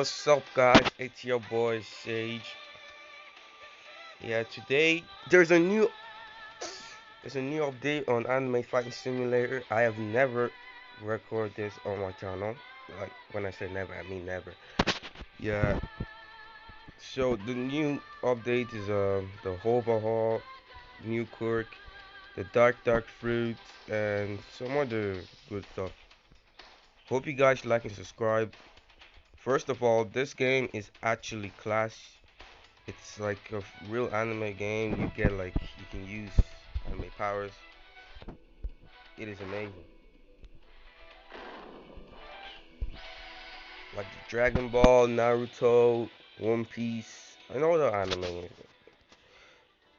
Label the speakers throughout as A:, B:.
A: What's up, guys? It's your boy Sage. Yeah, today there's a new update on Anime Fighting Simulator. I have never recorded this on my channel. Like when I say never, I mean never. Yeah. So the new update is the overhaul, new quirk, the dark fruit, and some other good stuff. Hope you guys like and subscribe. First of all, this game is actually class. It's like a real anime game. You get like you can use anime powers. It is amazing. Like Dragon Ball, Naruto, One Piece, and all the anime.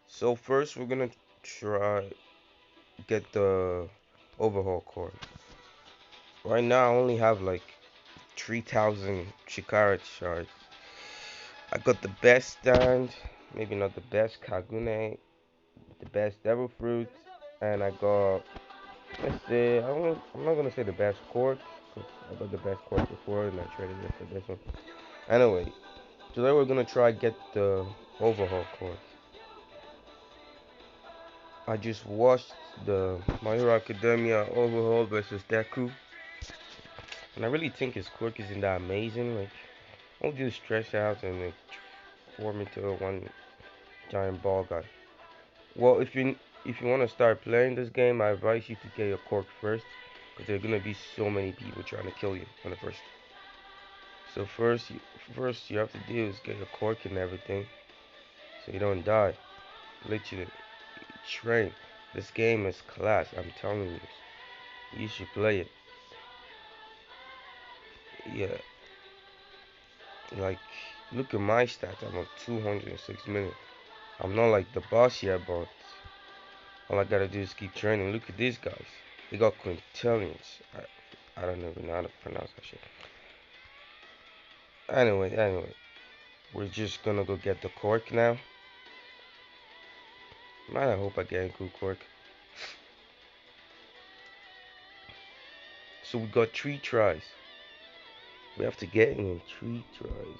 A: So first we're gonna try get the overhaul core. Right now I only have like 3,000 Shikara shards. I got the best stand, maybe not the best Kagune, the best Devil Fruit, and I got, let's say, I'm not gonna say the best court, because I got the best court before and I traded it for this one. Anyway, today we're gonna try get the overhaul court. I just watched the My Hero Academia overhaul versus Deku, and I really think his quirk isn't that amazing. Like, I'll do stretch out and like form into a one giant ball guy. Well, if you want to start playing this game, I advise you to get your quirk first, because there are gonna be so many people trying to kill you on the first. So first you have to do is get your quirk and everything, so you don't die. Literally, train. This game is class. I'm telling you, you should play it. Yeah, like look at my stats. I'm at 206 million. I'm not like the boss yet, but all I gotta do is keep training. Look at these guys. They got quintillions. I don't even know how to pronounce that shit. Anyway, we're just gonna go get the cork now. Man, I hope I get a good cork. So we got 3 tries. We have to get it in 3 tries.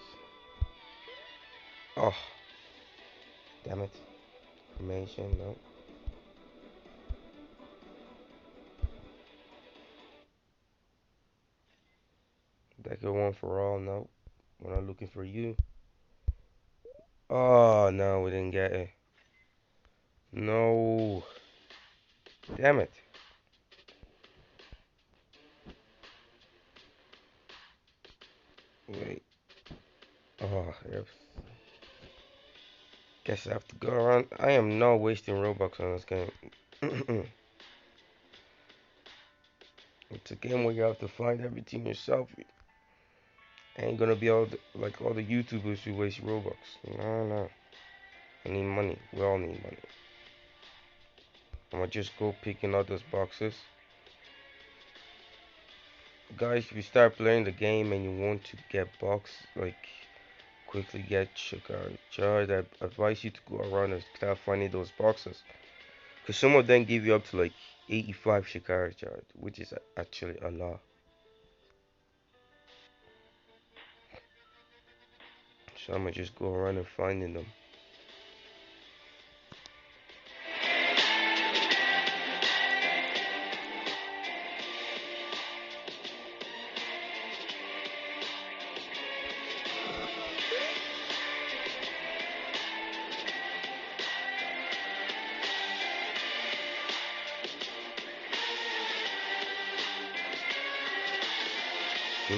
A: Oh, damn it. Information, no. Decker one for all, no. We're not looking for you. Oh, no, we didn't get it. No. Damn it. Wait. Oh, guess I have to go around. I am not wasting Robux on this game. It's a game where you have to find everything yourself. Ain't gonna be like all the YouTubers who waste Robux. No. I need money. We all need money. I'm gonna just go picking out those boxes. Guys, if you start playing the game and you want to get box, like quickly get Shikari Charge, I advise you to go around and start finding those boxes. Because some of them give you up to like 85 Shikari Charge, which is actually a lot. So I'm gonna just go around and finding them.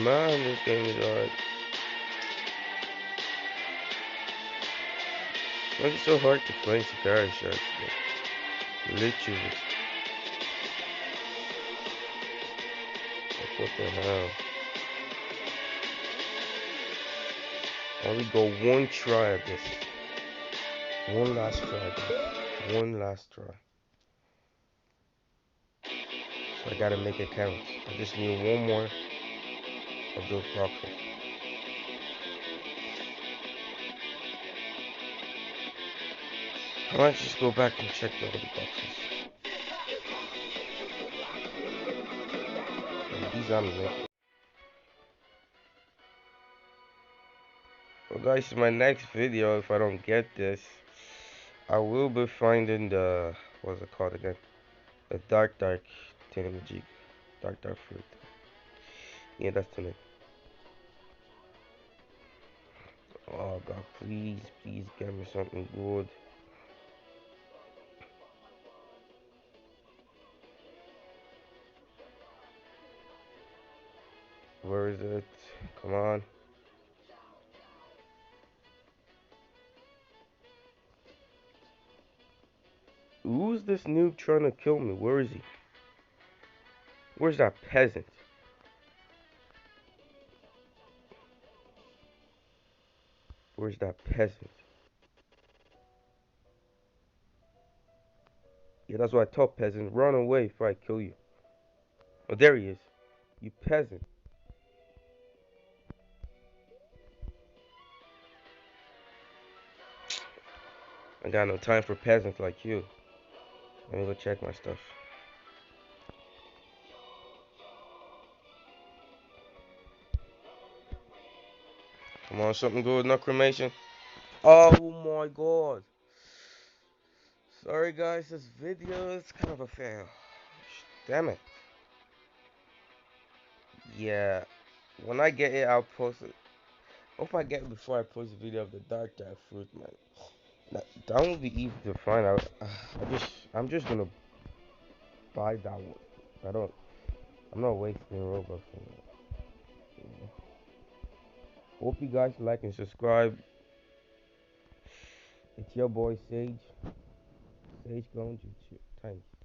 A: Man, this game is hard. Why is it so hard to find Shikari Sharks? Literally. Like, what the hell? I only go one try at this. One last try, guys. One last try. So I gotta make it count. I just need one more of those boxes. I might just go back and check the other boxes. And these I'm making. Well, guys, in my next video, if I don't get this, I will be finding the, what's it called again? The dark thingamajig. Dark fruit. Yeah, that's the name. Oh God, please get me something good. Where is it? Come on. Who's this noob trying to kill me? Where is he? Where's that peasant? Where's that peasant? Yeah, that's what I told peasant. Run away before I kill you. Oh, there he is. You peasant. I got no time for peasants like you. Let me go check my stuff. Come on, something good, no cremation. Oh my god. Sorry guys, this video is kind of a fail. Damn it. Yeah, when I get it, I'll post it. Hope I get it before I post the video of the dark fruit, man. That won't be easy to find out. I'm just gonna buy that one. I don't, I'm not wasting Robux. Hope you guys like and subscribe. It's your boy Sage. Sage going to thanks.